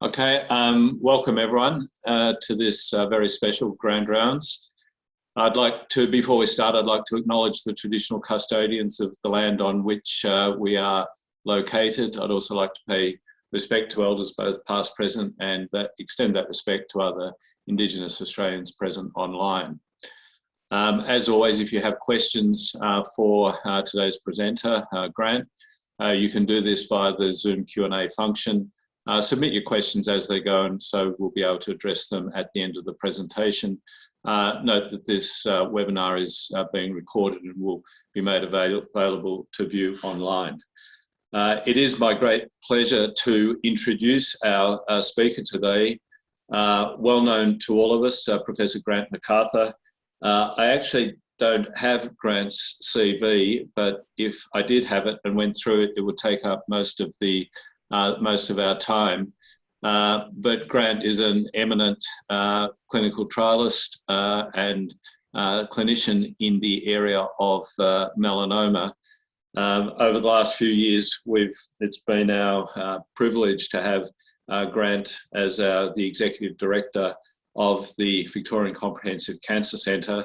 Okay, welcome everyone to this very special Grand Rounds. Before we start, I'd like to acknowledge the traditional custodians of the land on which we are located. I'd also like to pay respect to elders both past, present, and extend that respect to other Indigenous Australians present online. As always, if you have questions for today's presenter, Grant, you can do this via the Zoom Q&A function. Submit your questions as they go, and so we'll be able to address them at the end of the presentation. Note that this webinar is being recorded and will be made available to view online. It is my great pleasure to introduce our speaker today, well known to all of us, Professor Grant McArthur. I actually don't have Grant's CV, but if I did have it and went through it, it would take up most of our time. But Grant is an eminent clinical trialist and clinician in the area of melanoma. Over the last few years, it's been our privilege to have Grant as the Executive Director of the Victorian Comprehensive Cancer Centre.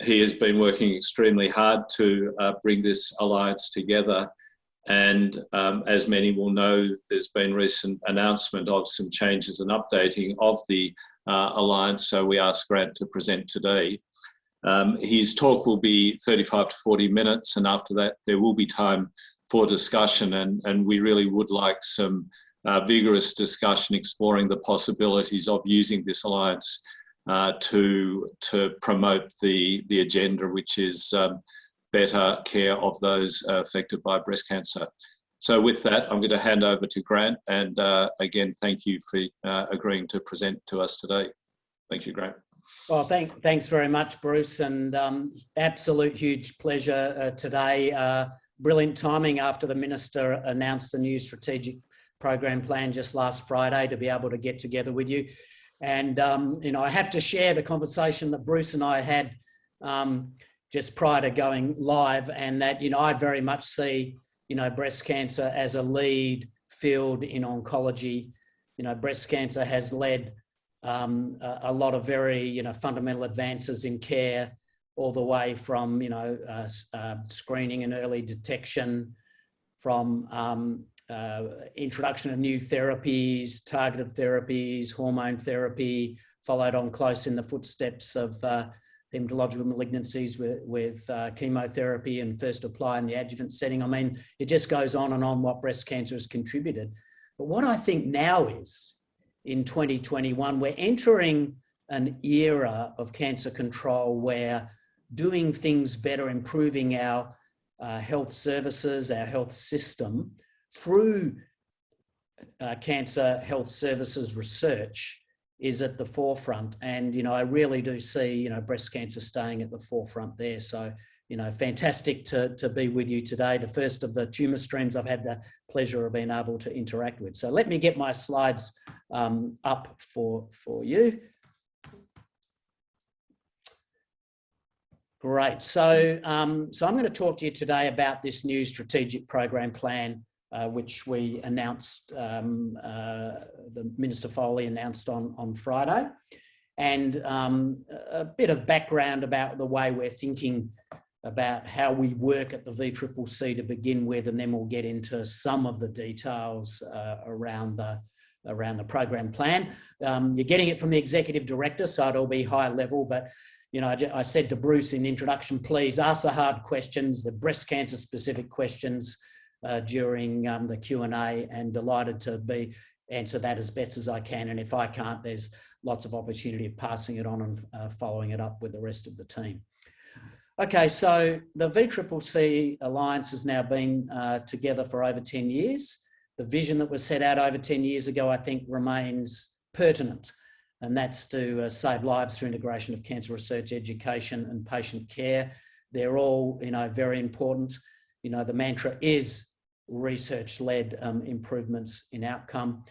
He has been working extremely hard to bring this alliance together. And as many will know, there's been recent announcement of some changes and updating of the alliance. So we asked Grant to present today. His talk will be 35 to 40 minutes. And after that, there will be time for discussion. And we really would like some vigorous discussion exploring the possibilities of using this alliance to promote the agenda, which is better care of those affected by breast cancer. So with that, I'm going to hand over to Grant, and again, thank you for agreeing to present to us today. Thank you, Grant. Well, thanks very much, Bruce, and absolute huge pleasure today. Brilliant timing after the Minister announced the new strategic program plan just last Friday to be able to get together with you. And, I have to share the conversation that Bruce and I had just prior to going live, and that, I very much see, breast cancer as a lead field in oncology. Breast cancer has led a lot of very, fundamental advances in care, all the way from, screening and early detection, from introduction of new therapies, targeted therapies, hormone therapy, followed on close in the footsteps of hematological malignancies with chemotherapy and first apply in the adjuvant setting. I mean, it just goes on and on what breast cancer has contributed. But what I think now is, in 2021, we're entering an era of cancer control where doing things better, improving our health services, our health system through cancer health services research is at the forefront. And, I really do see, breast cancer staying at the forefront there. So, fantastic to be with you today. The first of the tumour streams I've had the pleasure of being able to interact with. So let me get my slides up for you. Great. So, I'm going to talk to you today about this new strategic program plan, which we announced, the Minister Foley announced on Friday, and a bit of background about the way we're thinking about how we work at the VCCC to begin with, and then we'll get into some of the details around the program plan. You're getting it from the Executive Director, so it'll be high level, but I said to Bruce in introduction, please ask the hard questions, the breast cancer specific questions during the Q&A, and delighted to answer that as best as I can. And if I can't, there's lots of opportunity of passing it on and following it up with the rest of the team. Okay, so the VCCC Alliance has now been together for over 10 years. The vision that was set out over 10 years ago, I think, remains pertinent, and that's to save lives through integration of cancer research, education, and patient care. They're all, very important. The mantra is research-led improvements in outcome.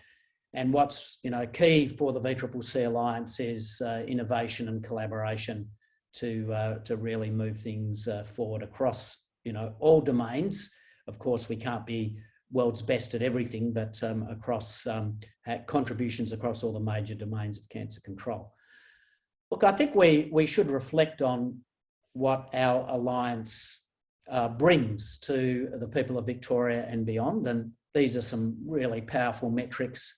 And what's, key for the VCCC Alliance is innovation and collaboration to really move things forward across, all domains. Of course, we can't be world's best at everything, but across contributions across all the major domains of cancer control. Look, I think we should reflect on what our alliance brings to the people of Victoria and beyond. And these are some really powerful metrics: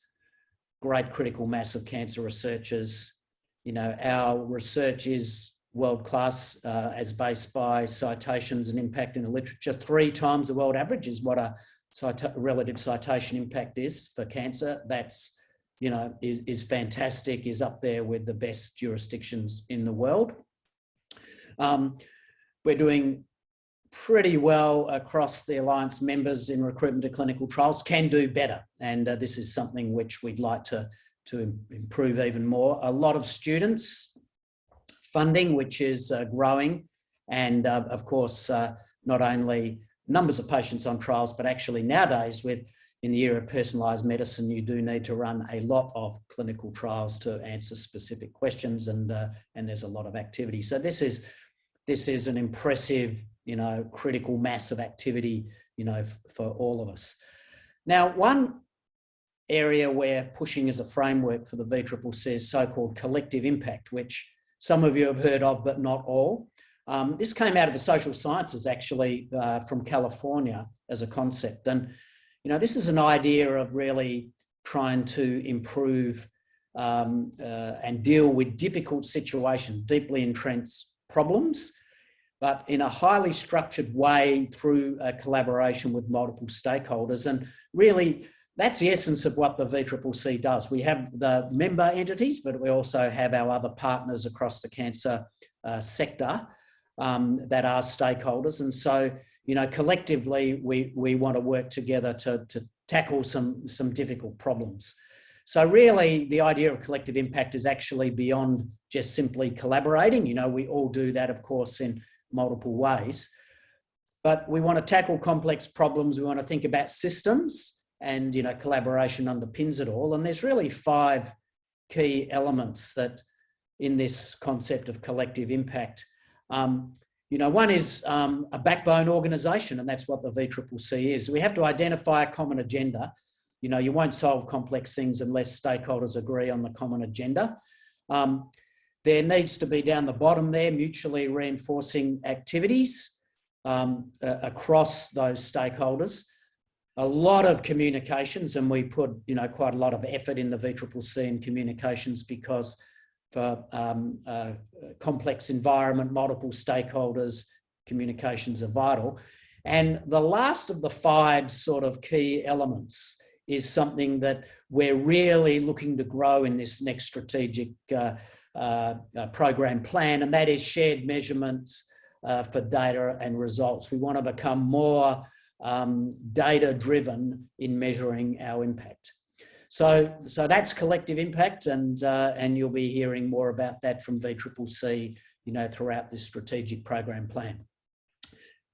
great critical mass of cancer researchers. You know, our research is world-class as based by citations and impact in the literature. 3 times the world average is what a relative citation impact is for cancer. That's, you know, is fantastic, is up there with the best jurisdictions in the world. We're doing pretty well across the Alliance members in recruitment to clinical trials, can do better. And this is something which we'd like to improve even more. A lot of students funding, which is growing. And of course, not only numbers of patients on trials, but actually nowadays in the era of personalised medicine, you do need to run a lot of clinical trials to answer specific questions, and there's a lot of activity. So this is an impressive, you know, critical mass of activity, you know, for all of us. Now, one area we're pushing as a framework for the VCCC is so-called collective impact, which some of you have heard of, but not all. This came out of the social sciences, actually, from California as a concept. And, you know, this is an idea of really trying to improve and deal with difficult situations, deeply entrenched problems, but in a highly structured way through a collaboration with multiple stakeholders. And really, that's the essence of what the VCCC does. We have the member entities, but we also have our other partners across the cancer sector that are stakeholders. And so, you know, collectively, we want to work together to tackle some difficult problems. So really, the idea of collective impact is actually beyond just simply collaborating. You know, we all do that, of course, in multiple ways. But we want to tackle complex problems. We want to think about systems, and, you know, collaboration underpins it all. And there's really 5 key elements that in this concept of collective impact. You know, one is a backbone organisation, and that's what the VCCC is. We have to identify a common agenda. You know, you won't solve complex things unless stakeholders agree on the common agenda. There needs to be, down the bottom there, mutually reinforcing activities across those stakeholders. A lot of communications, and we put, you know, quite a lot of effort in the VCCC in communications, because for a complex environment, multiple stakeholders, communications are vital. And the last of the 5 sort of key elements is something that we're really looking to grow in this next strategic program plan, and that is shared measurements for data and results. We want to become more data-driven in measuring our impact. So that's collective impact, and you'll be hearing more about that from VCCC, you know, throughout this strategic program plan.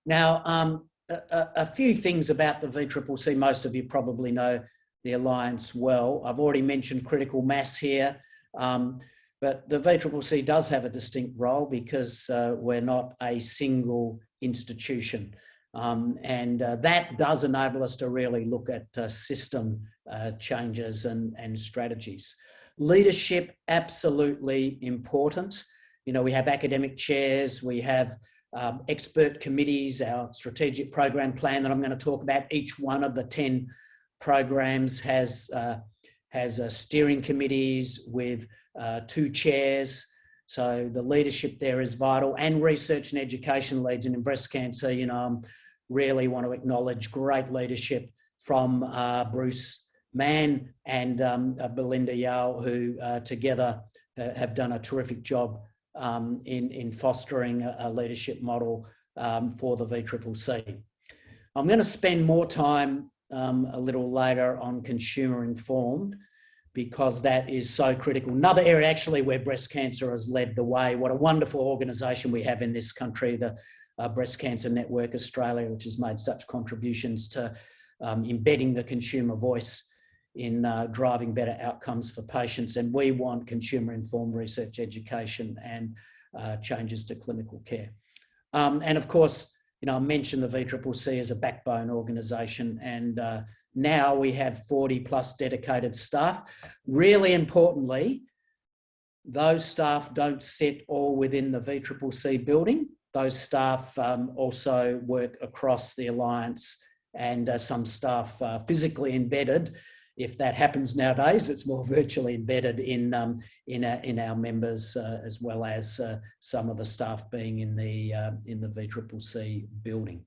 Now, a few things about the VCCC. Most of you probably know the Alliance well. I've already mentioned critical mass here, but the VCCC does have a distinct role because we're not a single institution. And that does enable us to really look at system changes and strategies. Leadership, absolutely important. You know, we have academic chairs, we have expert committees, our strategic program plan that I'm going to talk about. Each one of the 10 programs has steering committees with 2 chairs. So the leadership there is vital, and research and education leads. And in breast cancer, you know, really want to acknowledge great leadership from Bruce Mann and Belinda Yao, who together have done a terrific job in fostering a leadership model for the VCCC. I'm going to spend more time a little later on consumer informed, because that is so critical. Another area actually where breast cancer has led the way. What a wonderful organisation we have in this country, the Breast Cancer Network Australia, which has made such contributions to embedding the consumer voice in driving better outcomes for patients. And we want consumer-informed research education and changes to clinical care. And of course, I mentioned the VCCC as a backbone organisation, and now we have 40 plus dedicated staff. Really importantly, those staff don't sit all within the VCCC building. Those staff also work across the Alliance, and some staff physically embedded. If that happens nowadays, it's more virtually embedded in our members, as well as some of the staff being in the VCCC building.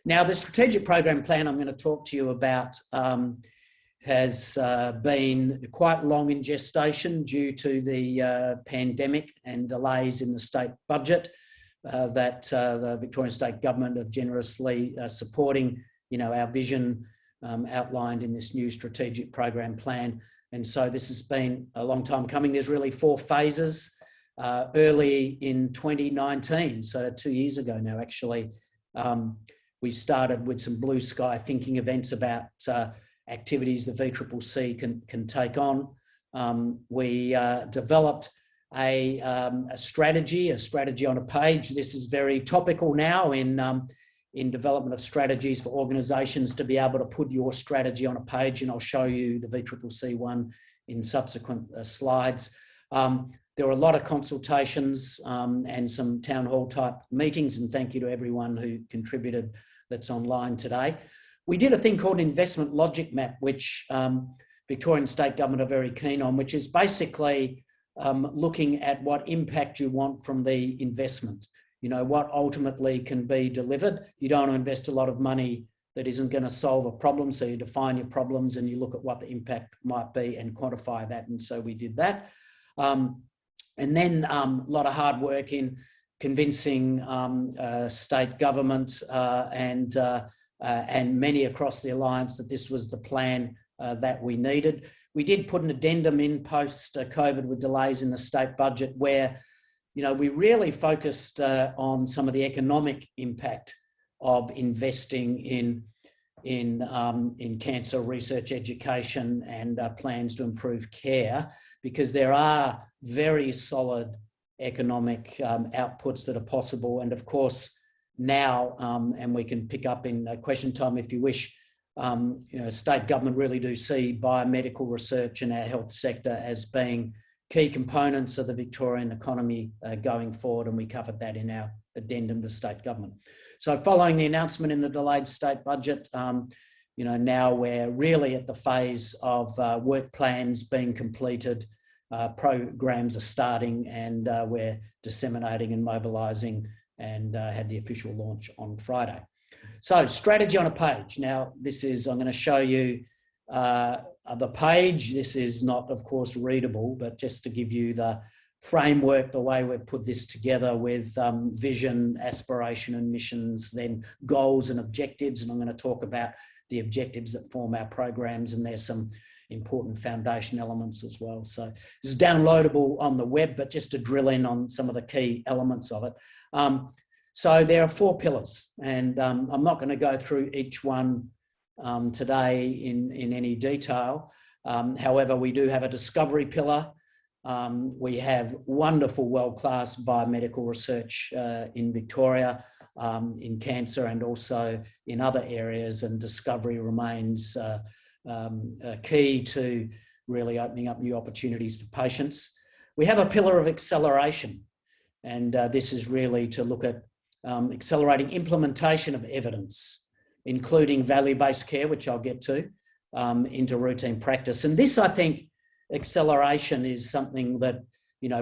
Now, the strategic program plan I'm going to talk to you about has been quite long in gestation due to the pandemic and delays in the state budget that the Victorian State Government have generously supporting, our vision outlined in this new strategic program plan. And so this has been a long time coming. There's really 4 phases. Early in 2019, so 2 years ago now, actually, we started with some blue sky thinking events about activities the VCCC can take on. We developed a strategy on a page. This is very topical now in development of strategies for organisations to be able to put your strategy on a page, and I'll show you the VCCC one in subsequent slides. There were a lot of consultations and some town hall type meetings, and thank you to everyone who contributed that's online today. We did a thing called investment logic map, which Victorian State Government are very keen on, which is basically looking at what impact you want from the investment. What ultimately can be delivered. You don't want to invest a lot of money that isn't going to solve a problem, so you define your problems and you look at what the impact might be and quantify that, and so we did that. And then a lot of hard work in convincing state government and many across the Alliance that this was the plan that we needed. We did put an addendum in post-COVID with delays in the state budget where, we really focused on some of the economic impact of investing in cancer research, education, and plans to improve care, because there are very solid economic outputs that are possible. And of course, now, and we can pick up in question time if you wish, state government really do see biomedical research and our health sector as being key components of the Victorian economy going forward, and we covered that in our addendum to state government. So following the announcement in the delayed state budget, now we're really at the phase of work plans being completed, programs are starting, and we're disseminating and mobilising, and had the official launch on Friday. So strategy on a page. Now I'm going to show you the page. This is not, of course, readable, but just to give you the framework, the way we've put this together with vision, aspiration and missions, then goals and objectives. And I'm going to talk about the objectives that form our programs, and there's some important foundation elements as well. So this is downloadable on the web, but just to drill in on some of the key elements of it. So there are 4 pillars, and I'm not going to go through each one today in any detail. However, we do have a discovery pillar. We have wonderful world-class biomedical research in Victoria, in cancer and also in other areas, and discovery remains key to really opening up new opportunities for patients. We have a pillar of acceleration, and this is really to look at accelerating implementation of evidence, including value-based care, which I'll get to, into routine practice. And this, I think, acceleration is something that,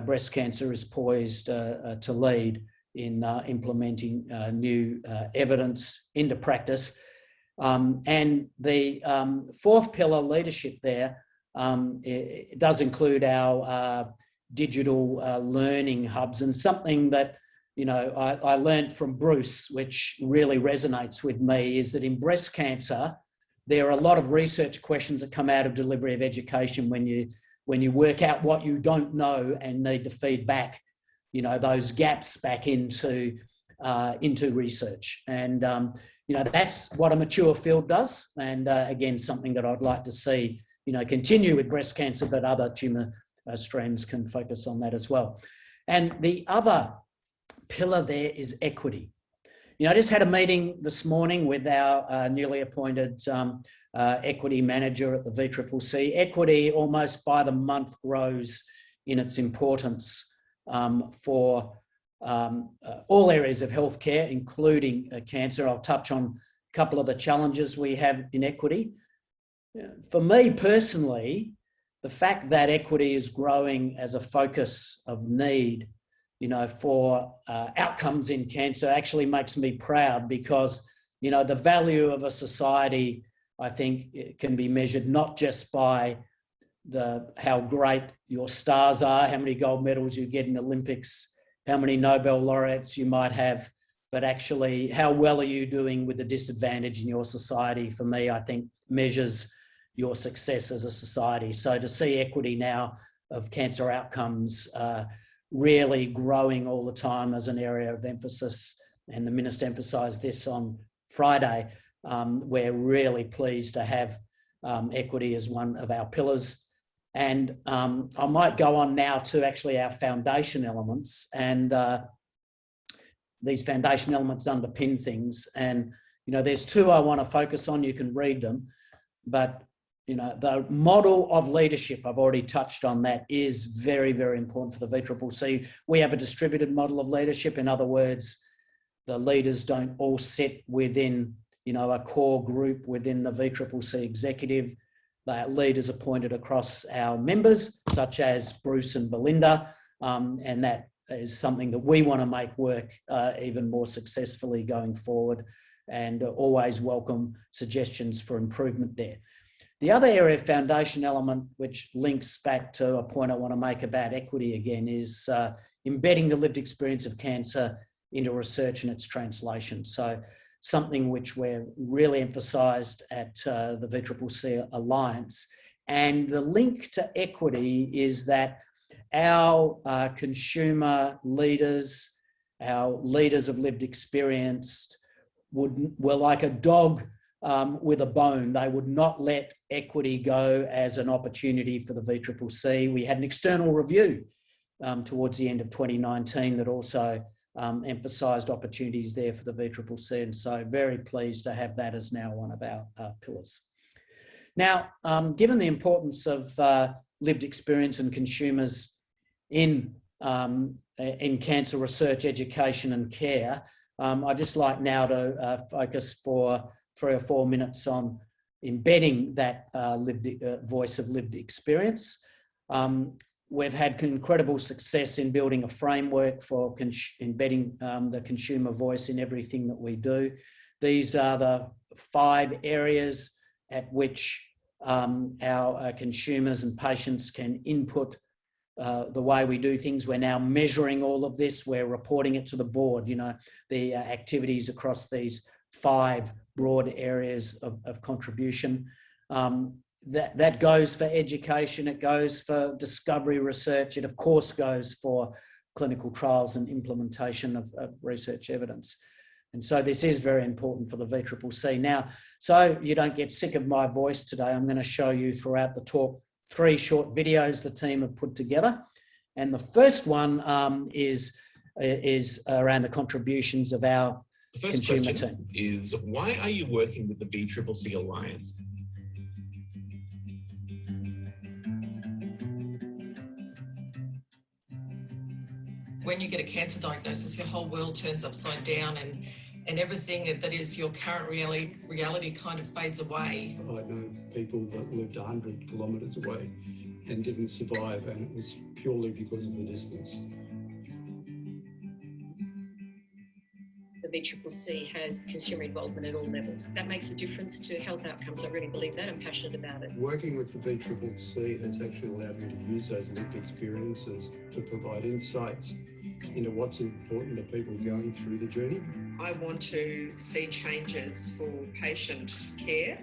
breast cancer is poised to lead in implementing new evidence into practice. And the 4th pillar, leadership, there, it does include our digital learning hubs, and something that I learned from Bruce, which really resonates with me, is that in breast cancer, there are a lot of research questions that come out of delivery of education when you work out what you don't know and need to feed back, those gaps back into research. And, that's what a mature field does. And again, something that I'd like to see, continue with breast cancer, but other tumour streams can focus on that as well. And the other pillar there is equity. I just had a meeting this morning with our newly appointed equity manager at the VCCC. Equity almost by the month grows in its importance for all areas of healthcare, including cancer. I'll touch on a couple of the challenges we have in equity. For me personally, the fact that equity is growing as a focus of need, for outcomes in cancer actually makes me proud, because, the value of a society, I think, it can be measured not just by how great your stars are, how many gold medals you get in Olympics, how many Nobel laureates you might have, but actually how well are you doing with the disadvantage in your society, for me, I think measures your success as a society. So to see equity now of cancer outcomes really growing all the time as an area of emphasis, and the Minister emphasised this on Friday, we're really pleased to have equity as one of our pillars. And I might go on now to actually our foundation elements, and these foundation elements underpin things. And, there's two I want to focus on. You can read them, but the model of leadership, I've already touched on that, is very, very important for the VCCC. We have a distributed model of leadership. In other words, the leaders don't all sit within, a core group within the VCCC executive. They are leaders appointed across our members, such as Bruce and Belinda, and that is something that we want to make work even more successfully going forward, and always welcome suggestions for improvement there. The other area of foundation element, which links back to a point I want to make about equity again, is embedding the lived experience of cancer into research and its translation. So something which we're really emphasised at the VCCC Alliance. And the link to equity is that our consumer leaders, our leaders of lived experience, were like a dog with a bone. They would not let equity go as an opportunity for the VCCC. We had an external review towards the end of 2019 that also emphasised opportunities there for the VCCC, and so very pleased to have that as now one of our pillars. Now, given the importance of lived experience and consumers in cancer research, education and care, I'd just like now to focus for 3 or 4 minutes on embedding that voice of lived experience. We've had incredible success in building a framework for embedding the consumer voice in everything that we do. These are the 5 areas at which our consumers and patients can input the way we do things. We're now measuring all of this. We're reporting it to the board, the activities across these 5 broad areas of contribution. That goes for education, it goes for discovery research, it of course goes for clinical trials and implementation of research evidence. And so this is very important for the VCCC. Now, so you don't get sick of my voice today, I'm going to show you throughout the talk 3 short videos the team have put together. And the first one is around the contributions of our consumer team. Is why are you working with the VCCC Alliance? When you get a cancer diagnosis, your whole world turns upside down, and everything that is your current reality kind of fades away. I know people that lived 100 kilometres away and didn't survive, and it was purely because of the distance. The VCCC has consumer involvement at all levels. That makes a difference to health outcomes. I really believe that. I'm passionate about it. Working with the VCCC has actually allowed me to use those lived experiences to provide insights into what's important to people going through the journey. I want to see changes for patient care,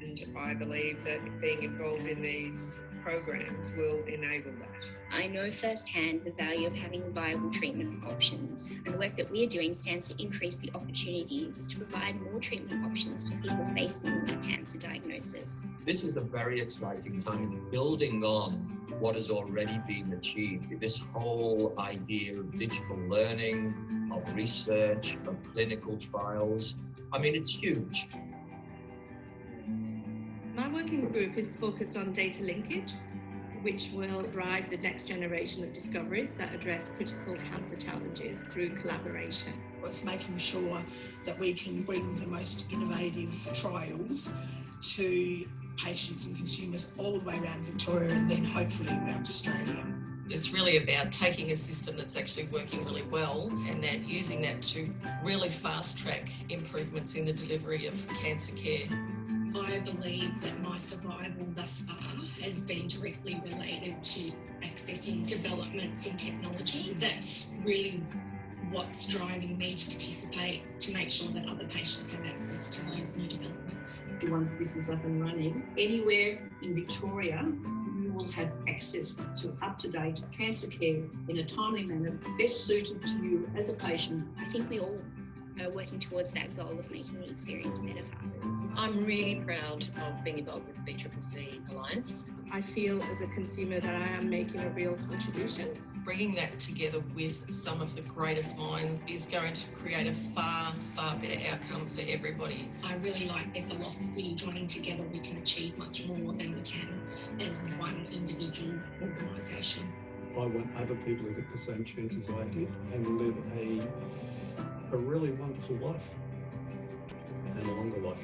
and I believe that being involved in these programs will enable that. I know firsthand the value of having viable treatment options, and the work that we are doing stands to increase the opportunities to provide more treatment options for people facing a cancer diagnosis. This is a very exciting time, building on what has already been achieved. This whole idea of digital learning, of research, of clinical trials, I mean, it's huge. My working group is focused on data linkage, which will drive the next generation of discoveries that address critical cancer challenges through collaboration. It's making sure that we can bring the most innovative trials to patients and consumers all the way around Victoria and then hopefully around Australia. It's really about taking a system that's actually working really well and then using that to really fast track improvements in the delivery of cancer care. I believe that my survival thus far has been directly related to accessing developments in technology. That's really what's driving me to participate, to make sure that other patients have access to those new developments. Once this is up and running, anywhere in Victoria, you will have access to up-to-date cancer care in a timely manner, best suited to you as a patient. I think we all are working towards that goal of making the experience better for others. I'm really proud of being involved with the VCCC Alliance. I feel as a consumer that I am making a real contribution. Bringing that together with some of the greatest minds is going to create a far, far better outcome for everybody. I really like their philosophy. Joining together, we can achieve much more than we can as one individual organisation. I want other people to get the same chances I did and live a really wonderful life and a longer life.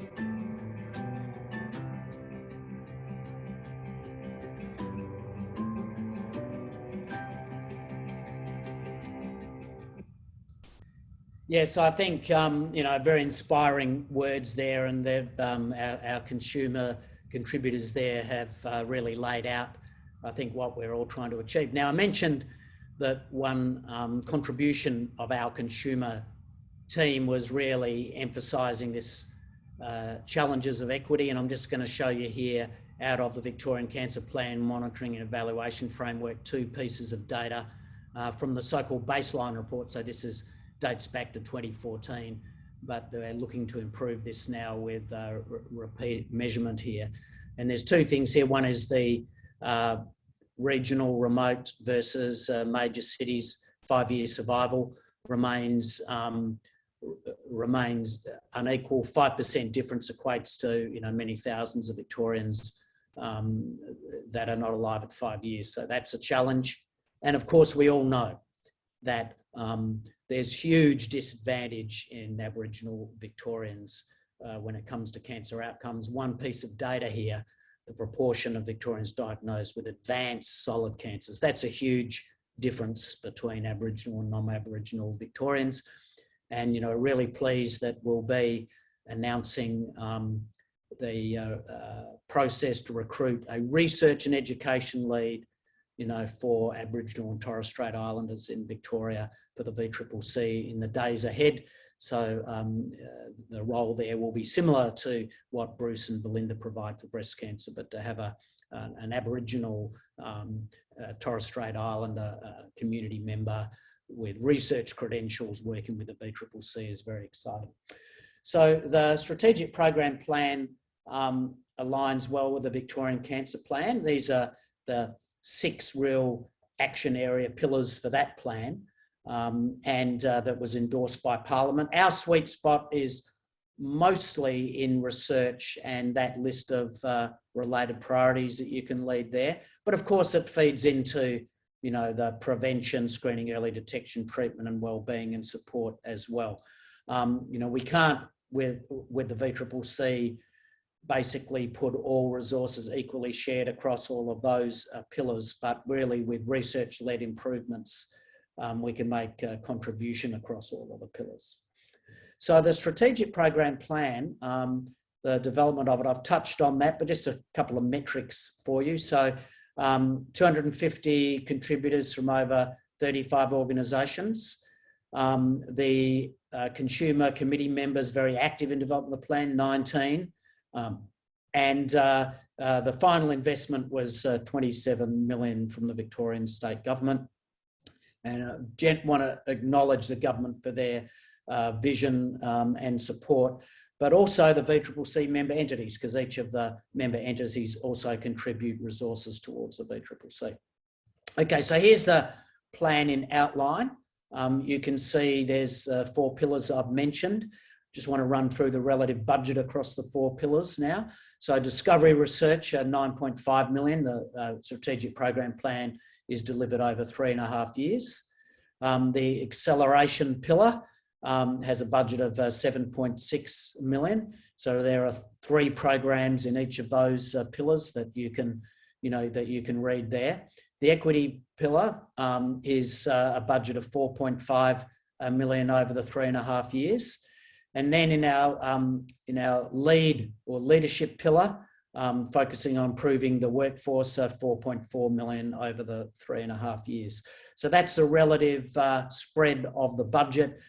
Yes, I think, very inspiring words there, and our consumer contributors there have really laid out, I think, what we're all trying to achieve. Now, I mentioned that one contribution of our consumer team was really emphasising this challenges of equity, and I'm just going to show you here out of the Victorian Cancer Plan Monitoring and Evaluation Framework 2 pieces of data from the so-called baseline report. So this dates back to 2014, but we're looking to improve this now with repeat measurement here. And there's two things here. One is the regional remote versus major cities 5-year survival remains unequal. 5% difference equates to many thousands of Victorians that are not alive at 5 years. So that's a challenge. And of course, we all know that there's huge disadvantage in Aboriginal Victorians when it comes to cancer outcomes. One piece of data here, the proportion of Victorians diagnosed with advanced solid cancers. That's a huge difference between Aboriginal and non-Aboriginal Victorians. And, really pleased that we'll be announcing the process to recruit a research and education lead, for Aboriginal and Torres Strait Islanders in Victoria for the VCCC in the days ahead. So the role there will be similar to what Bruce and Belinda provide for breast cancer, but to have an Aboriginal Torres Strait Islander community member with research credentials working with the VCCC is very exciting. So the strategic program plan aligns well with the Victorian Cancer Plan. These are the 6 real action area pillars for that plan, and that was endorsed by Parliament. Our sweet spot is mostly in research and that list of related priorities that you can lead there. But of course, it feeds into the prevention, screening, early detection, treatment and wellbeing and support as well. We can't, with the VCCC, basically put all resources equally shared across all of those pillars, but really with research-led improvements, we can make a contribution across all of the pillars. So the strategic program plan, the development of it, I've touched on that, but just a couple of metrics for you. So 250 contributors from over 35 organisations. The consumer committee members very active in developing the plan, 19. And the final investment was 27 million from the Victorian state government. And I want to acknowledge the government for their vision and support. but also the VCCC member entities, because each of the member entities also contribute resources towards the VCCC. Okay, so here's the plan in outline. You can see there's 4 pillars I've mentioned. Just want to run through the relative budget across the 4 pillars now. So discovery research, 9.5 million. The strategic program plan is delivered over 3.5 years. The acceleration pillar has a budget of 7.6 million. So there are 3 programs in each of those pillars that you can, read there. The equity pillar is a budget of 4.5 million over the 3.5 years. And then in our lead or leadership pillar, focusing on improving the workforce, 4.4 million over the 3.5 years. So that's the relative spread of the budget,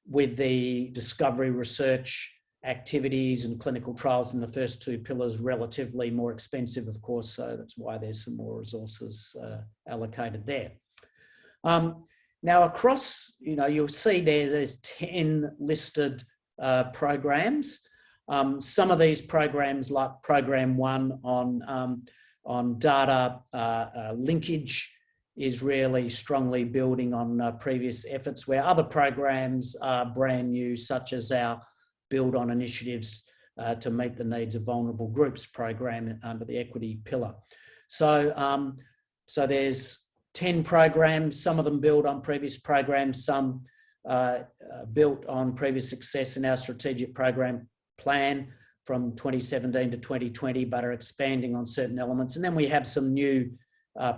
with the discovery research activities and clinical trials in the first 2 pillars relatively more expensive, of course, so that's why there's some more resources allocated there. Now across, you'll see there's 10 listed programs. Some of these programs, like program 1 on data linkage, is really strongly building on previous efforts, where other programs are brand new, such as our Build on Initiatives to Meet the Needs of Vulnerable Groups program under the equity pillar. So there's 10 programs, some of them build on previous programs, some built on previous success in our strategic program plan from 2017 to 2020, but are expanding on certain elements. And then we have some new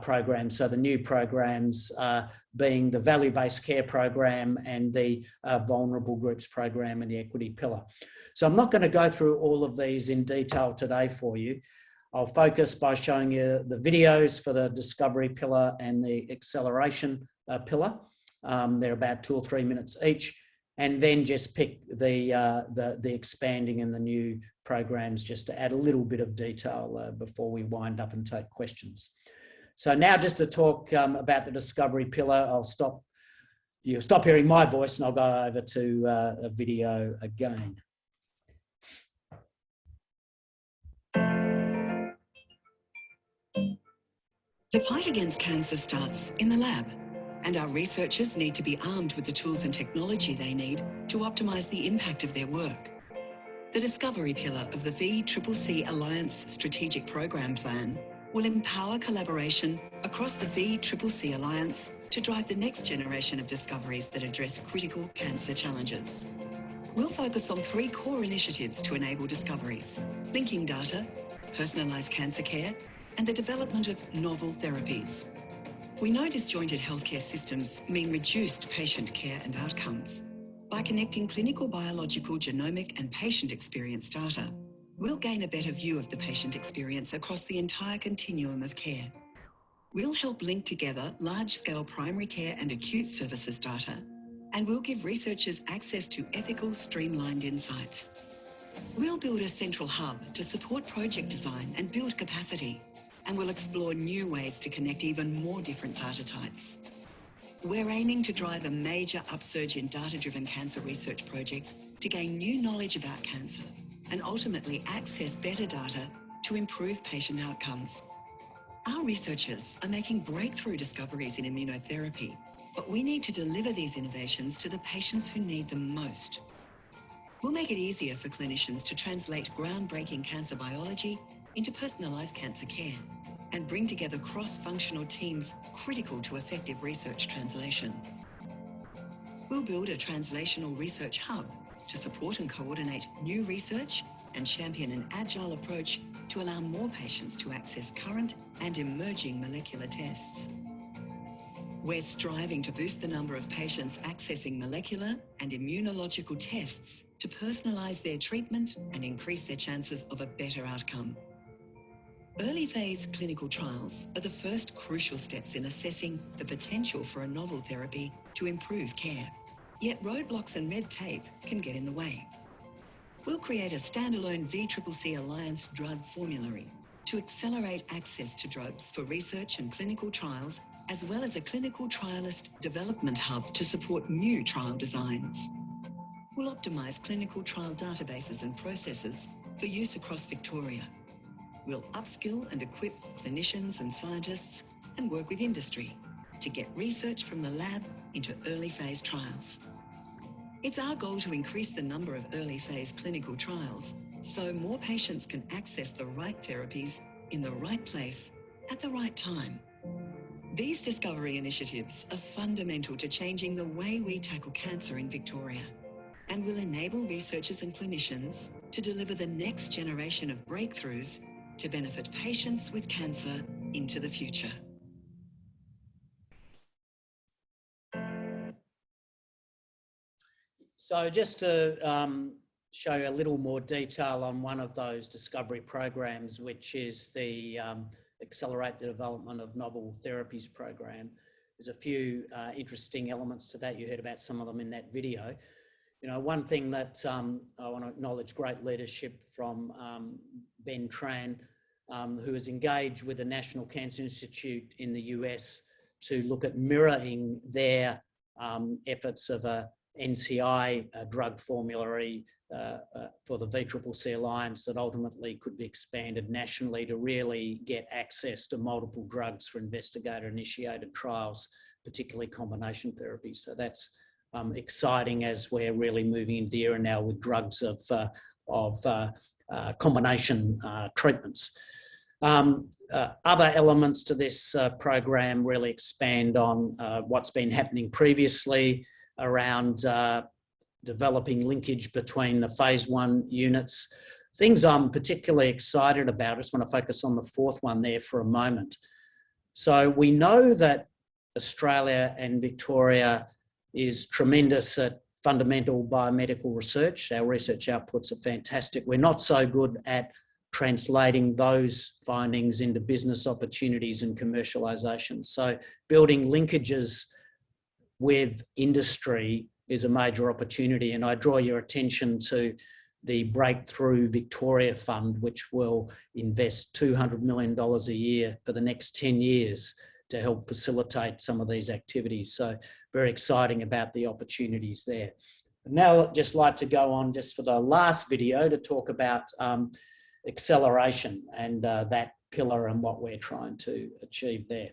programs. So the new programs being the value-based care program and the vulnerable groups program and the equity pillar. So I'm not going to go through all of these in detail today for you. I'll focus by showing you the videos for the discovery pillar and the acceleration pillar. They're about 2 or 3 minutes each, and then just pick the expanding and the new programs, just to add a little bit of detail before we wind up and take questions. So now, just to talk about the discovery pillar, you'll stop hearing my voice and I'll go over to a video again. The fight against cancer starts in the lab, and our researchers need to be armed with the tools and technology they need to optimise the impact of their work. The discovery pillar of the VCCC Alliance Strategic Program Plan will empower collaboration across the VCCC Alliance to drive the next generation of discoveries that address critical cancer challenges. We'll focus on 3 core initiatives to enable discoveries: linking data, personalised cancer care, and the development of novel therapies. We know disjointed healthcare systems mean reduced patient care and outcomes. By connecting clinical, biological, genomic and patient experience data, we'll gain a better view of the patient experience across the entire continuum of care. We'll help link together large-scale primary care and acute services data, and we'll give researchers access to ethical, streamlined insights. We'll build a central hub to support project design and build capacity, and we'll explore new ways to connect even more different data types. We're aiming to drive a major upsurge in data-driven cancer research projects to gain new knowledge about cancer and ultimately access better data to improve patient outcomes. Our researchers are making breakthrough discoveries in immunotherapy, but we need to deliver these innovations to the patients who need them most. We'll make it easier for clinicians to translate groundbreaking cancer biology into personalised cancer care and bring together cross-functional teams critical to effective research translation. We'll build a translational research hub to support and coordinate new research and champion an agile approach to allow more patients to access current and emerging molecular tests. We're striving to boost the number of patients accessing molecular and immunological tests to personalise their treatment and increase their chances of a better outcome. Early phase clinical trials are the first crucial steps in assessing the potential for a novel therapy to improve care. Yet roadblocks and red tape can get in the way. We'll create a standalone VCCC Alliance drug formulary to accelerate access to drugs for research and clinical trials, as well as a clinical trialist development hub to support new trial designs. will optimise clinical trial databases and processes for use across Victoria. We'll upskill and equip clinicians and scientists and work with industry to get research from the lab into early phase trials. It's our goal to increase the number of early phase clinical trials so more patients can access the right therapies in the right place at the right time. These discovery initiatives are fundamental to changing the way we tackle cancer in Victoria and will enable researchers and clinicians to deliver the next generation of breakthroughs to benefit patients with cancer into the future. So just to show you a little more detail on one of those discovery programs, which is the Accelerate the Development of Novel Therapies program. There's a few interesting elements to that. You heard about some of them in that video. You know, one thing that I want to acknowledge great leadership from Ben Tran, who is engaged with the National Cancer Institute in the US to look at mirroring their efforts of a NCI drug formulary for the VCCC Alliance that ultimately could be expanded nationally to really get access to multiple drugs for investigator-initiated trials, particularly combination therapy. So that's exciting as we're really moving into the era now with drugs of combination treatments. Other elements to this program really expand on what's been happening previously around developing linkage between the phase 1 units. Things I'm particularly excited about, I just want to focus on the fourth one there for a moment. So we know that Australia and Victoria is tremendous at fundamental biomedical research. Our research outputs are fantastic. We're not so good at translating those findings into business opportunities and commercialisation. So building linkages with industry is a major opportunity, and I draw your attention to the Breakthrough Victoria Fund, which will invest $200 million a year for the next 10 years to help facilitate some of these activities. So very exciting about the opportunities there. Now I'd just like to go on just for the last video to talk about acceleration and that pillar and what we're trying to achieve there.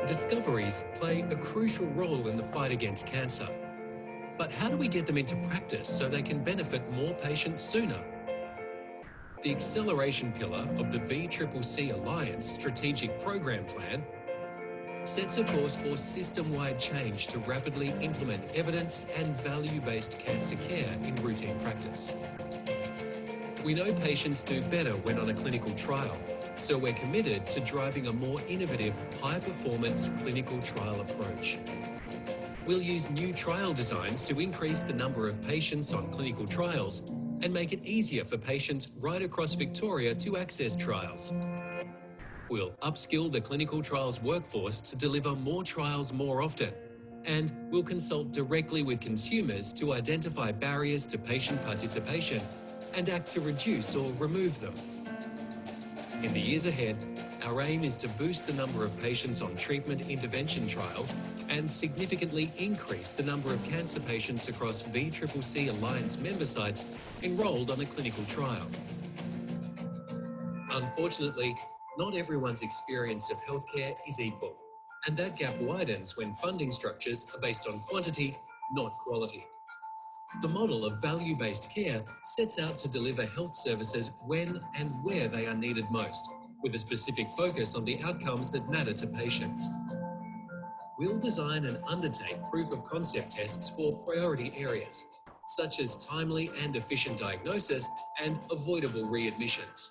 Discoveries play a crucial role in the fight against cancer. But how do we get them into practice so they can benefit more patients sooner? The acceleration pillar of the VCCC Alliance Strategic Program Plan sets a course for system-wide change to rapidly implement evidence and value-based cancer care in routine practice. We know patients do better when on a clinical trial, so we're committed to driving a more innovative, high-performance clinical trial approach. We'll use new trial designs to increase the number of patients on clinical trials and make it easier for patients right across Victoria to access trials. We'll upskill the clinical trials workforce to deliver more trials more often, and we'll consult directly with consumers to identify barriers to patient participation and act to reduce or remove them. In the years ahead, our aim is to boost the number of patients on treatment intervention trials and significantly increase the number of cancer patients across VCCC Alliance member sites enrolled on a clinical trial. Unfortunately, not everyone's experience of healthcare is equal, and that gap widens when funding structures are based on quantity, not quality. The model of value-based care sets out to deliver health services when and where they are needed most, with a specific focus on the outcomes that matter to patients. We'll design and undertake proof of concept tests for priority areas, such as timely and efficient diagnosis and avoidable readmissions.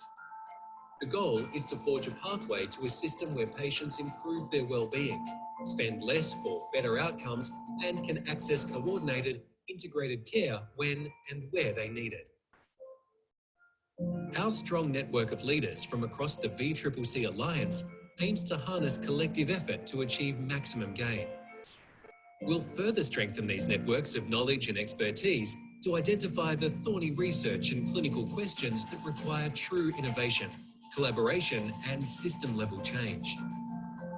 The goal is to forge a pathway to a system where patients improve their well-being, spend less for better outcomes, and can access coordinated, integrated care when and where they need it. Our strong network of leaders from across the VCCC Alliance aims to harness collective effort to achieve maximum gain. We'll further strengthen these networks of knowledge and expertise to identify the thorny research and clinical questions that require true innovation, collaboration, and system-level change.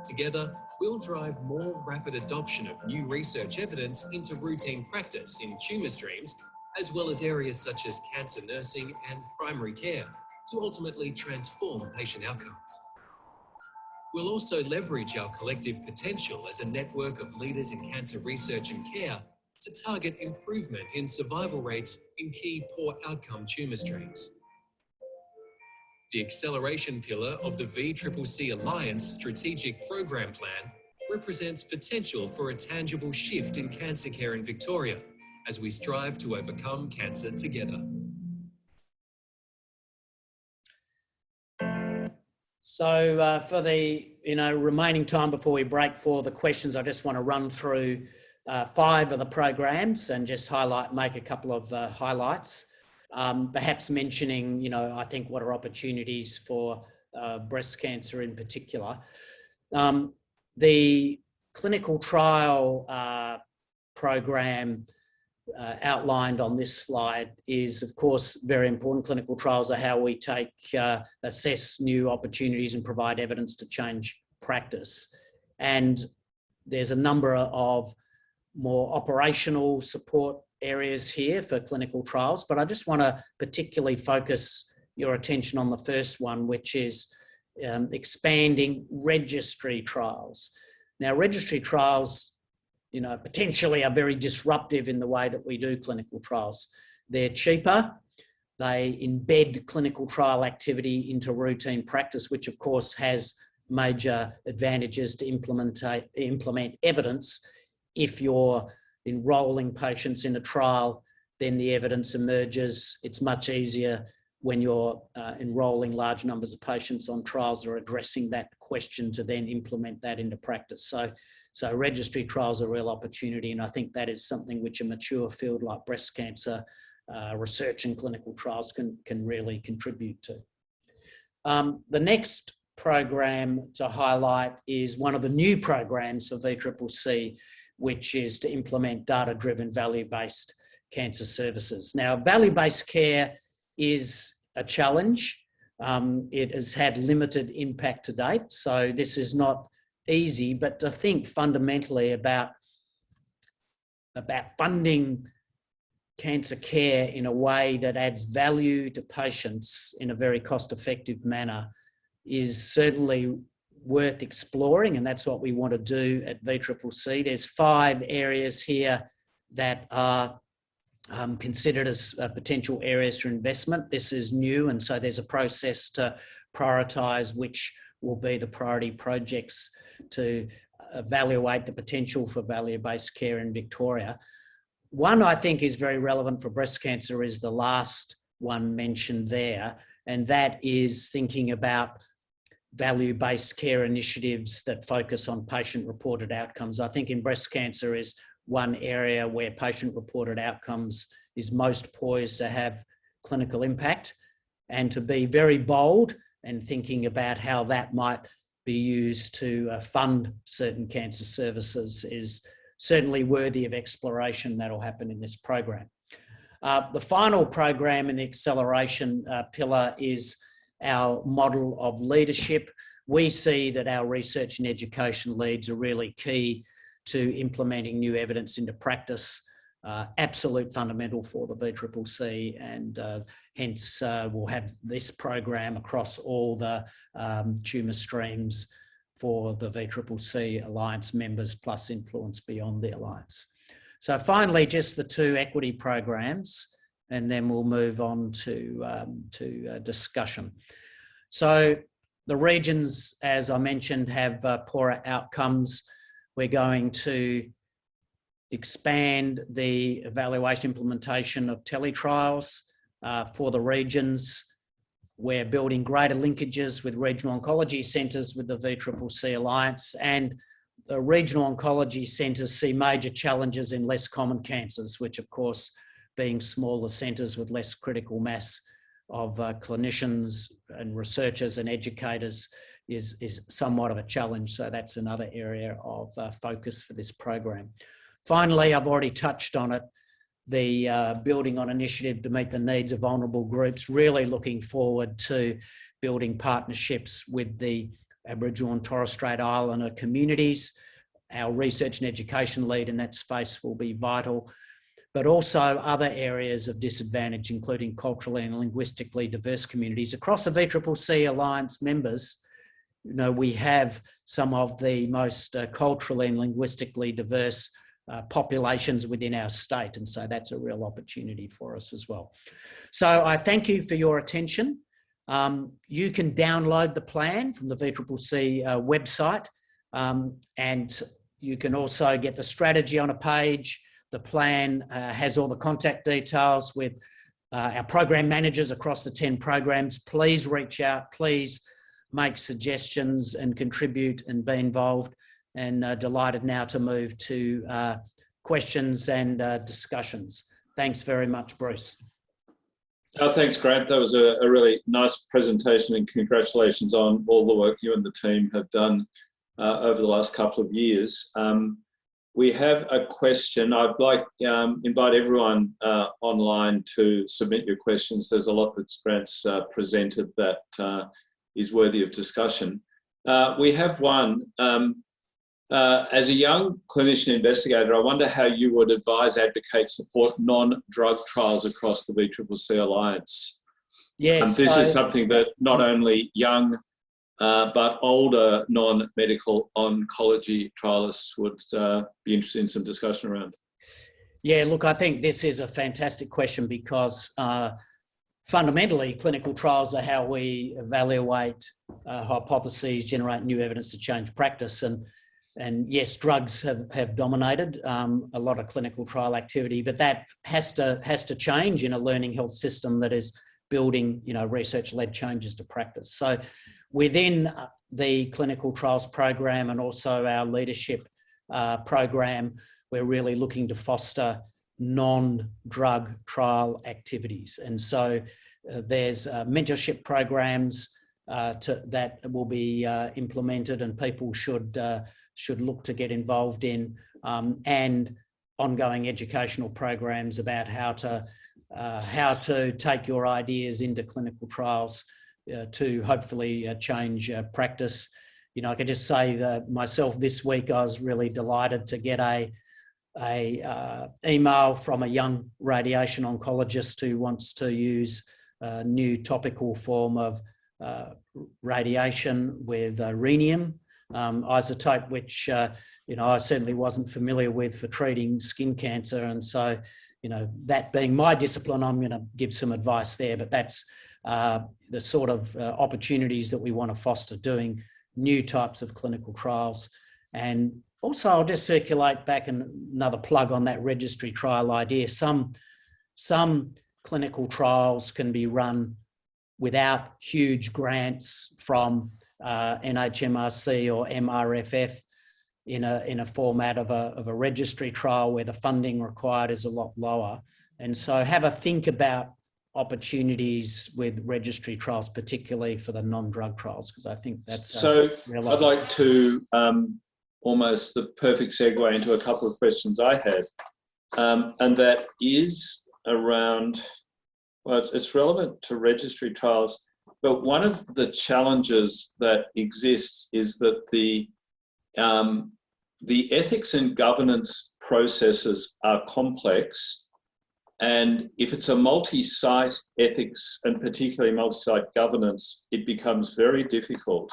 Together, we'll drive more rapid adoption of new research evidence into routine practice in tumour streams, as well as areas such as cancer nursing and primary care, to ultimately transform patient outcomes. We'll also leverage our collective potential as a network of leaders in cancer research and care to target improvement in survival rates in key poor outcome tumour streams. The acceleration pillar of the VCCC Alliance Strategic Program Plan represents potential for a tangible shift in cancer care in Victoria as we strive to overcome cancer together. So for the remaining time before we break for the questions, I just want to run through 5 of the programs and just make a couple of highlights. Perhaps mentioning, I think what are opportunities for breast cancer in particular. The clinical trial program outlined on this slide is, of course, very important. Clinical trials are how we assess new opportunities and provide evidence to change practice. And there's a number of more operational support areas here for clinical trials, but I just want to particularly focus your attention on the first one, which is expanding registry trials. Now, registry trials, potentially are very disruptive in the way that we do clinical trials. They're cheaper. They embed clinical trial activity into routine practice, which of course has major advantages to implement evidence. If you're enrolling patients in a trial, then the evidence emerges. It's much easier when you're enrolling large numbers of patients on trials or addressing that question to then implement that into practice. So registry trials are a real opportunity, and I think that is something which a mature field like breast cancer research and clinical trials can really contribute to. The next program to highlight is one of the new programs for VCCC, which is to implement data-driven value-based cancer services. Now, value-based care is a challenge. It has had limited impact to date, so this is not easy, but to think fundamentally about funding cancer care in a way that adds value to patients in a very cost-effective manner is certainly worth exploring, and that's what we want to do at VCCC. There's 5 areas here that are considered as potential areas for investment. This is new, and so there's a process to prioritise which will be the priority projects to evaluate the potential for value-based care in Victoria. One I think is very relevant for breast cancer is the last one mentioned there, and that is thinking about value-based care initiatives that focus on patient-reported outcomes. I think in breast cancer is one area where patient-reported outcomes is most poised to have clinical impact, and to be very bold and thinking about how that might be used to fund certain cancer services is certainly worthy of exploration. That'll happen in this program. The final program in the acceleration pillar is our model of leadership. We see that our research and education leads are really key to implementing new evidence into practice, absolute fundamental for the VCCC, and hence we'll have this program across all the tumour streams for the VCCC Alliance members, plus influence beyond the Alliance. So finally, just the 2 equity programs, and then we'll move on to discussion. So the regions, as I mentioned, have poorer outcomes. We're going to expand the evaluation implementation of teletrials for the regions. We're building greater linkages with regional oncology centres with the VCCC Alliance, and the regional oncology centres see major challenges in less common cancers, which of course, being smaller centres with less critical mass of clinicians and researchers and educators is somewhat of a challenge. So that's another area of focus for this program. Finally, I've already touched on it, the building on initiative to meet the needs of vulnerable groups, really looking forward to building partnerships with the Aboriginal and Torres Strait Islander communities. Our research and education lead in that space will be vital, but also other areas of disadvantage, including culturally and linguistically diverse communities. Across the VCCC Alliance members, you know, we have some of the most culturally and linguistically diverse populations within our state, and so that's a real opportunity for us as well. So I thank you for your attention. You can download the plan from the VCCC website, and you can also get the strategy on a page. The plan has all the contact details with our program managers across the 10 programs. Please reach out, please make suggestions and contribute and be involved, and delighted now to move to questions and discussions. Thanks very much, Bruce. Thanks, Grant. That was a really nice presentation, and congratulations on all the work you and the team have done over the last couple of years. We have a question. I'd like invite everyone online to submit your questions. There's a lot that Grant's presented that is worthy of discussion. We have one. As a young clinician investigator, I wonder how you would advise, advocate, support non-drug trials across the VCCC Alliance. Yes. This is something that not only young but older non-medical oncology trialists would be interested in some discussion around. Yeah, look, I think this is a fantastic question because fundamentally, clinical trials are how we evaluate hypotheses, generate new evidence to change practice. And yes, drugs have dominated a lot of clinical trial activity, but that has to change in a learning health system that is building, you know, research-led changes to practice. So within the clinical trials program and also our leadership program, we're really looking to foster non-drug trial activities. And so there's mentorship programs that will be implemented, and people should look to get involved in, and ongoing educational programs about how to take your ideas into clinical trials to hopefully change practice. You know, I could just say that myself this week, I was really delighted to get a email from a young radiation oncologist who wants to use a new topical form of radiation with rhenium isotope, which you know, I certainly wasn't familiar with for treating skin cancer. And so, you know, that being my discipline, I'm going to give some advice there. But that's the sort of opportunities that we want to foster, doing new types of clinical trials. And also, I'll just circulate back another plug on that registry trial idea. Some clinical trials can be run without huge grants from NHMRC or MRFF in a format of a registry trial where the funding required is a lot lower. And so have a think about opportunities with registry trials, particularly for the non-drug trials, because I think that's so. I'd like to almost the perfect segue into a couple of questions I have, and that is around, well, it's relevant to registry trials, but one of the challenges that exists is that the ethics and governance processes are complex, and if it's a multi-site ethics and particularly multi-site governance, it becomes very difficult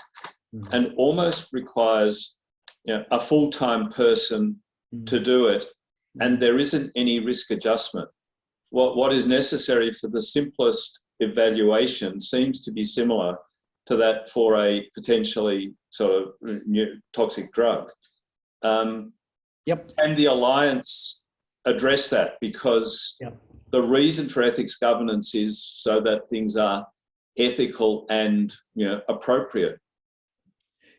and almost requires, you know, a full-time person to do it, and there isn't any risk adjustment. What is necessary for the simplest evaluation seems to be similar to that for a potentially sort of new toxic drug. Yep. And the Alliance address that, because the reason for ethics governance is so that things are ethical and, you know, appropriate.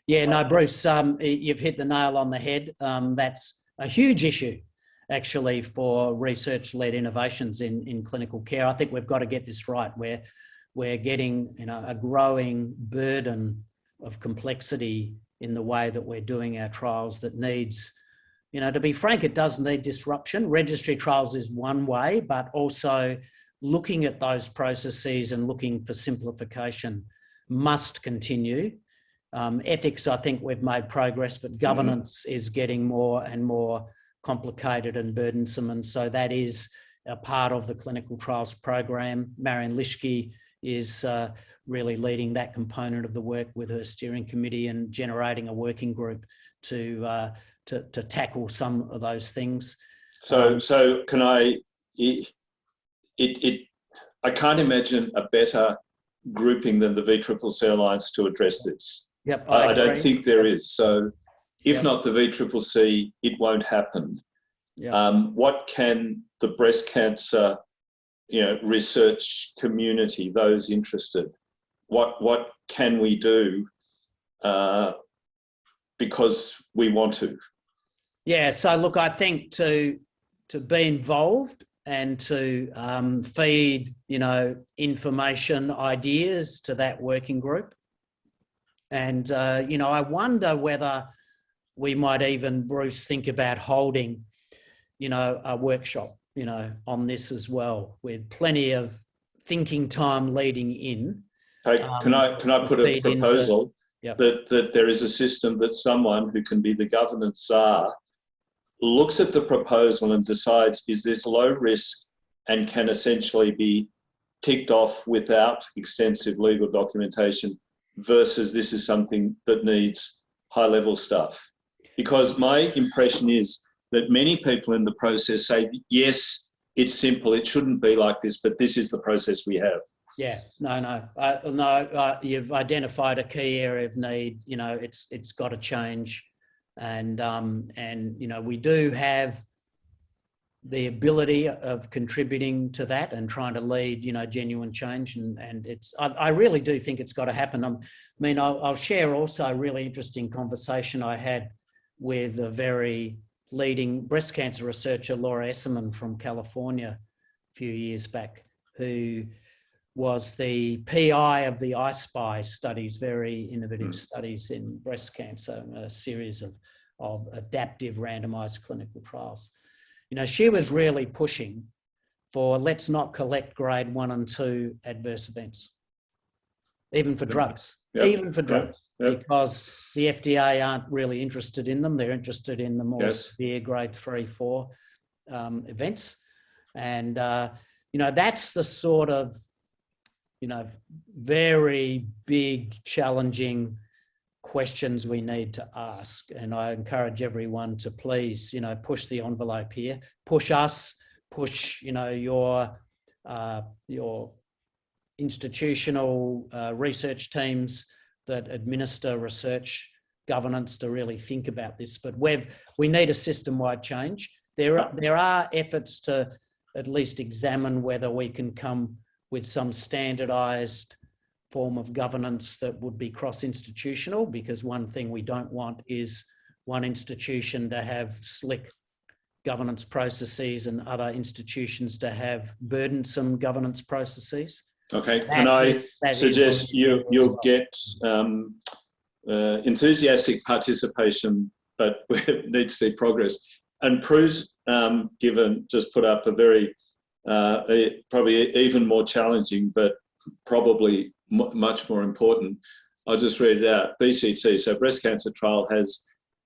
Yeah, no, Bruce, you've hit the nail on the head. That's a huge issue, actually, for research-led innovations in clinical care. I think we've got to get this right. We're getting, you know, a growing burden of complexity in the way that we're doing our trials that needs to be frank, it does need disruption. Registry trials is one way, but also looking at those processes and looking for simplification must continue. Ethics, I think we've made progress, but governance is getting more and more complicated and burdensome. And so that is a part of the clinical trials program. Marion Lischke is really leading that component of the work with her steering committee and generating a working group to tackle some of those things. So can I can't imagine a better grouping than the VCCC Alliance to address this. Yep, I don't think there is. So if not the VCCC, it won't happen. Yep. What can the breast cancer, research community, those interested, what can we do because we want to? Yeah, so look, I think to be involved and to feed, information, ideas to that working group. And, I wonder whether we might even, Bruce, think about holding, a workshop, on this as well, with plenty of thinking time leading in. Hey, can I put a proposal that there is a system that someone who can be the governance czar looks at the proposal and decides, is this low risk and can essentially be ticked off without extensive legal documentation versus this is something that needs high-level stuff? Because my impression is that many people in the process say, yes, it's simple, it shouldn't be like this, but this is the process we have. Yeah, no, you've identified a key area of need. It's got to change, and we do have the ability of contributing to that and trying to lead, genuine change, and I really do think it's got to happen. I'll share also a really interesting conversation I had with a very leading breast cancer researcher, Laura Esserman from California, a few years back, who was the PI of the I-SPY studies, very innovative studies in breast cancer, a series of adaptive randomized clinical trials. She was really pushing for let's not collect grade 1 and 2 adverse events, even for drugs, because the FDA aren't really interested in them. They're interested in the more severe grade 3, 4 events. And, that's the sort of, very big, challenging questions we need to ask. And I encourage everyone to please, push the envelope here, push us, push, your institutional research teams that administer research governance to really think about this. But we need a system-wide change. There are efforts to at least examine whether we can come with some standardized form of governance that would be cross-institutional, because one thing we don't want is one institution to have slick governance processes and other institutions to have burdensome governance processes. Okay, can I suggest you'll get enthusiastic participation, but we need to see progress. And Prue's just put up a very, probably even more challenging, but probably much more important. I'll just read it out. VCC, so breast cancer trial, has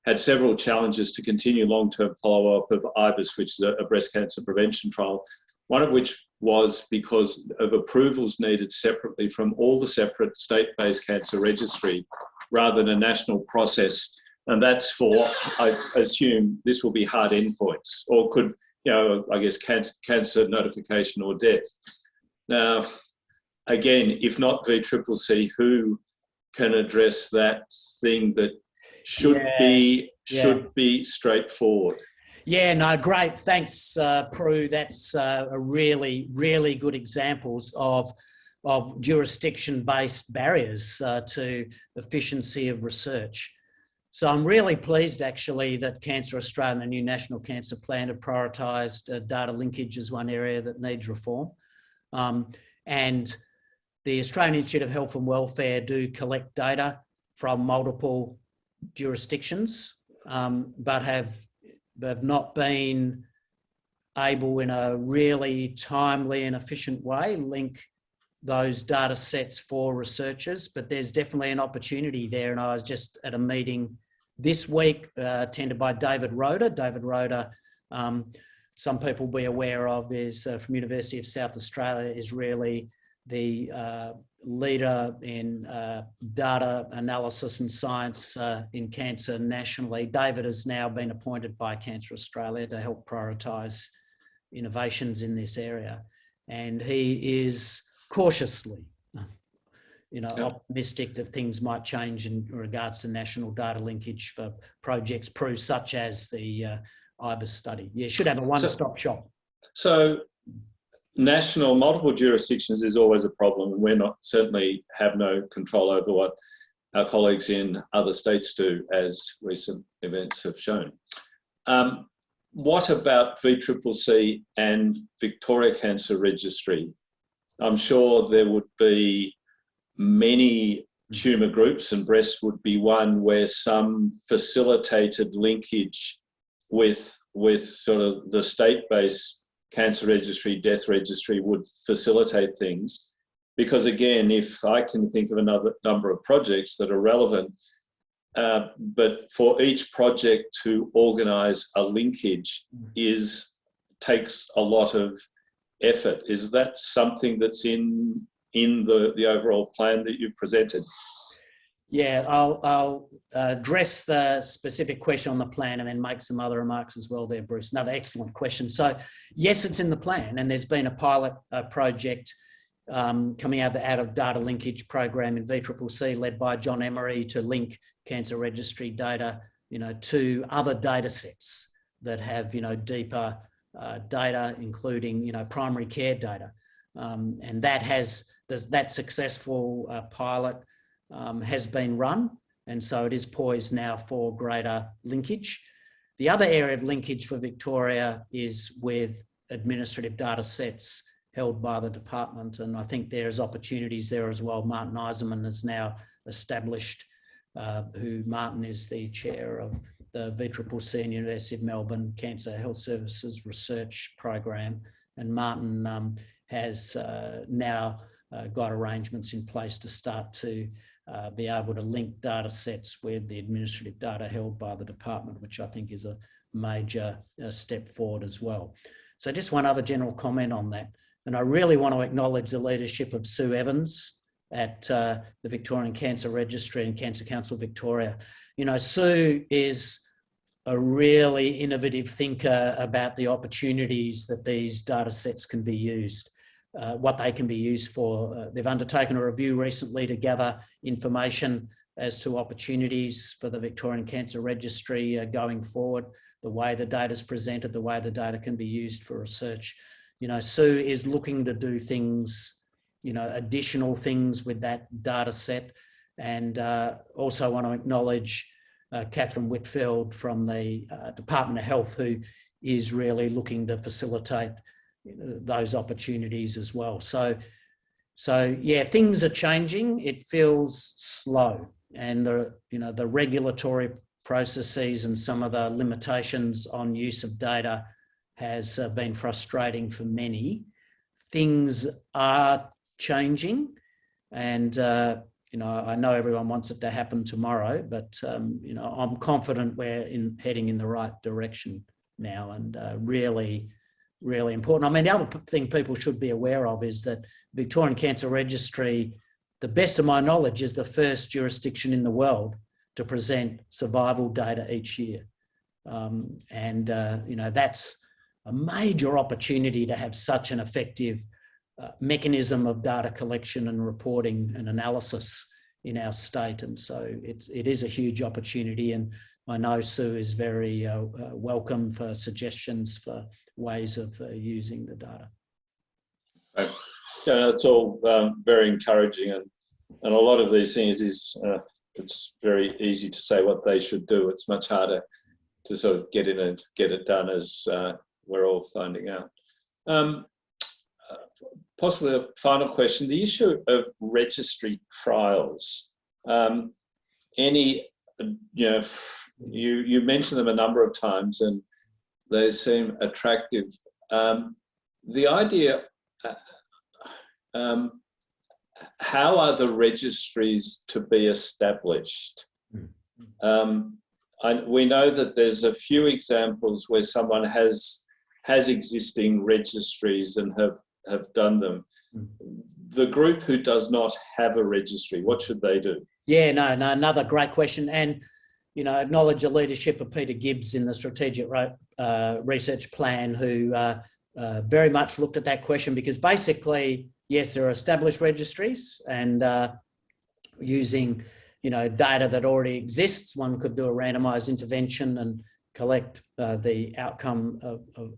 had several challenges to continue long-term follow-up of IBIS, which is a breast cancer prevention trial, one of which was because of approvals needed separately from all the separate state-based cancer registry rather than a national process. And that's for, I assume, this will be hard endpoints, or could, I guess, cancer notification or death. Now, again, if not VCCC, who can address that thing that should be straightforward? Yeah, no, great. Thanks, Prue. That's a really, really good examples of jurisdiction-based barriers to efficiency of research. So I'm really pleased, actually, that Cancer Australia and the new National Cancer Plan have prioritised data linkage as one area that needs reform. And the Australian Institute of Health and Welfare do collect data from multiple jurisdictions, but have have not been able in a really timely and efficient way link those data sets for researchers, but there's definitely an opportunity there. And I was just at a meeting this week attended by David Roeder. David Roeder, some people will be aware of, is from University of South Australia, is really the leader in data analysis and science in cancer nationally. David has now been appointed by Cancer Australia to help prioritise innovations in this area. And he is cautiously, optimistic that things might change in regards to national data linkage for projects, such as the IBIS study. You should have a one-stop shop. So national, multiple jurisdictions is always a problem, and we're certainly have no control over what our colleagues in other states do, as recent events have shown. What about VCCC and Victoria Cancer Registry? I'm sure there would be many tumour groups, and breast would be one, where some facilitated linkage with sort of the state-based cancer registry, death registry would facilitate things. Because again, if I can think of another number of projects that are relevant, but for each project to organise a linkage takes a lot of effort. Is that something that's in the overall plan that you've presented? Yeah, I'll address the specific question on the plan and then make some other remarks as well there, Bruce. Another excellent question. So yes, it's in the plan, and there's been a pilot project coming out of data linkage program in VCCC led by John Emery to link cancer registry data, to other data sets that have, deeper data, including, primary care data. And that successful pilot has been run, and so it is poised now for greater linkage. The other area of linkage for Victoria is with administrative data sets held by the department, and I think there's opportunities there as well. Martin Eisenman is now established, Martin is the chair of the VCCC and University of Melbourne Cancer Health Services Research Program, and Martin has now got arrangements in place to start to be able to link data sets with the administrative data held by the department, which I think is a major step forward as well. So just one other general comment on that. And I really want to acknowledge the leadership of Sue Evans at the Victorian Cancer Registry and Cancer Council Victoria. Sue is a really innovative thinker about the opportunities that these data sets can be used, what they can be used for. They've undertaken a review recently to gather information as to opportunities for the Victorian Cancer Registry going forward, the way the data is presented, the way the data can be used for research. Sue is looking to do things, additional things with that data set. And also want to acknowledge Catherine Whitfield from the Department of Health, who is really looking to facilitate those opportunities as well. So yeah, things are changing. It feels slow, and the regulatory processes and some of the limitations on use of data has been frustrating for many. Things are changing, and I know everyone wants it to happen tomorrow, but I'm confident we're heading in the right direction now, and really important. I mean, the other thing people should be aware of is that Victorian Cancer Registry, the best of my knowledge, is the first jurisdiction in the world to present survival data each year. That's a major opportunity to have such an effective mechanism of data collection and reporting and analysis in our state. And so it is a huge opportunity, and I know Sue is very welcome for suggestions for ways of using the data. It's all very encouraging, and a lot of these things is it's very easy to say what they should do. It's much harder to sort of get in and get it done, as we're all finding out. Possibly a final question: the issue of registry trials. You mentioned them a number of times, and they seem attractive. The idea, how are the registries to be established? We know that there's a few examples where someone has existing registries and have done them. The group who does not have a registry, what should they do? Yeah, no, another great question. And, you know, acknowledge the leadership of Peter Gibbs in the strategic research plan, who very much looked at that question, because basically, yes, there are established registries, and using, you know, data that already exists, one could do a randomized intervention and collect the outcome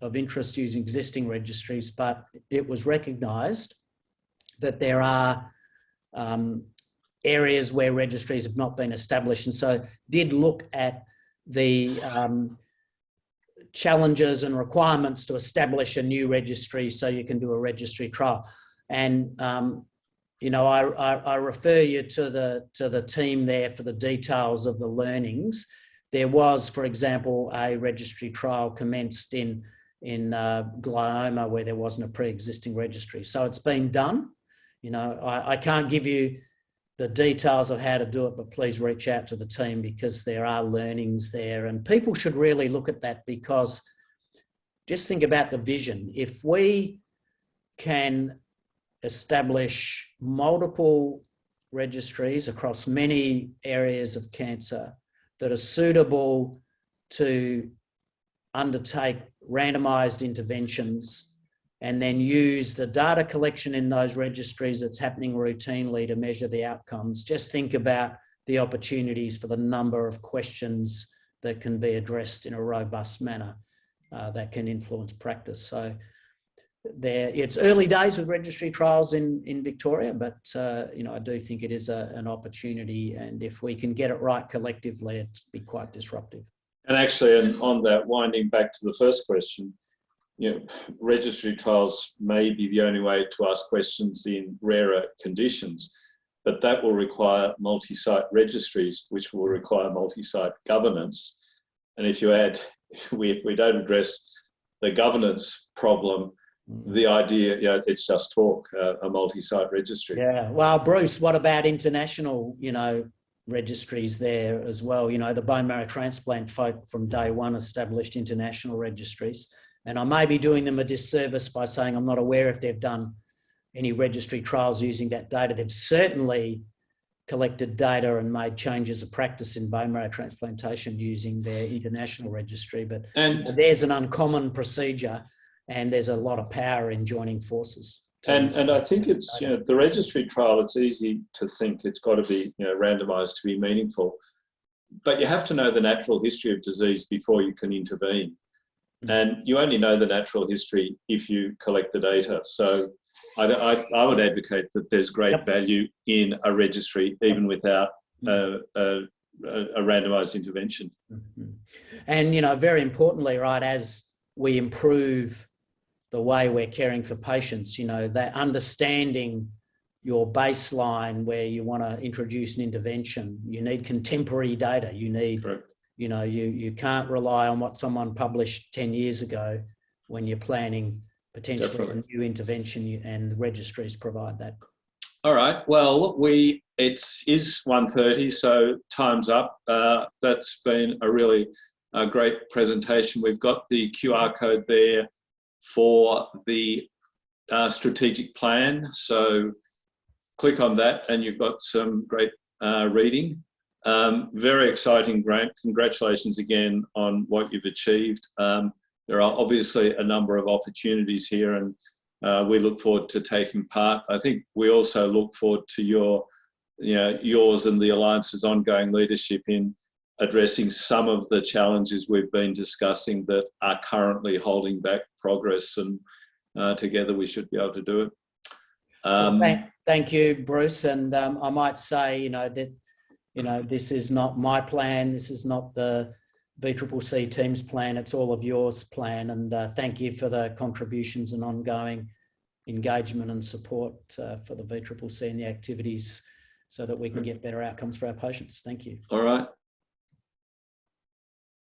of interest using existing registries. But it was recognised that there are areas where registries have not been established, and so did look at the challenges and requirements to establish a new registry so you can do a registry trial. And you know, I refer you to the team there for the details of the learnings. There was, for example, a registry trial commenced in glioma where there wasn't a pre-existing registry. So it's been done. You know, I can't give you the details of how to do it, but please reach out to the team, because there are learnings there, and people should really look at that, because just think about the vision. If we can establish multiple registries across many areas of cancer that are suitable to undertake randomized interventions, and then use the data collection in those registries that's happening routinely to measure the outcomes, just think about the opportunities for the number of questions that can be addressed in a robust manner that can influence practice. So it's early days with registry trials in Victoria, but you know, I do think it is an opportunity, and if we can get it right collectively, it'd be quite disruptive. And actually, and on that, winding back to the first question, you know, registry trials may be the only way to ask questions in rarer conditions, but that will require multi-site registries, which will require multi-site governance. And if you add, if we don't address the governance problem, the idea, you know, it's just talk, a multi-site registry. Yeah, well, Bruce, what about international, you know, registries there as well? You know, the bone marrow transplant folk from day one established international registries. And I may be doing them a disservice by saying I'm not aware if they've done any registry trials using that data. They've certainly collected data and made changes of practice in bone marrow transplantation using their international registry. But there's an uncommon procedure, and there's a lot of power in joining forces. And I think it's, you know, the registry trial, it's easy to think it's got to be, you know, randomised to be meaningful. But you have to know the natural history of disease before you can intervene. And you only know the natural history if you collect the data. So I would advocate that there's great value in a registry, even without a randomised intervention. And, you know, very importantly, right, as we improve the way we're caring for patients, you know, that understanding your baseline where you want to introduce an intervention, you need contemporary data. You need, you know, you can't rely on what someone published 10 years ago when you're planning potentially a new intervention, and registries provide that. All right. Well, it is 1:30, so time's up. That's been a really great presentation. We've got the QR code there for the strategic plan. So click on that and you've got some great reading. Very exciting, Grant. Congratulations again on what you've achieved. There are obviously a number of opportunities here, and we look forward to taking part. I think we also look forward to yours and the Alliance's ongoing leadership in addressing some of the challenges we've been discussing that are currently holding back progress, and together we should be able to do it. Thank you, Bruce. And I might say, this is not my plan. This is not the VCCC team's plan. It's all of yours plan. And thank you for the contributions and ongoing engagement and support for the VCCC and the activities so that we can get better outcomes for our patients. Thank you. All right.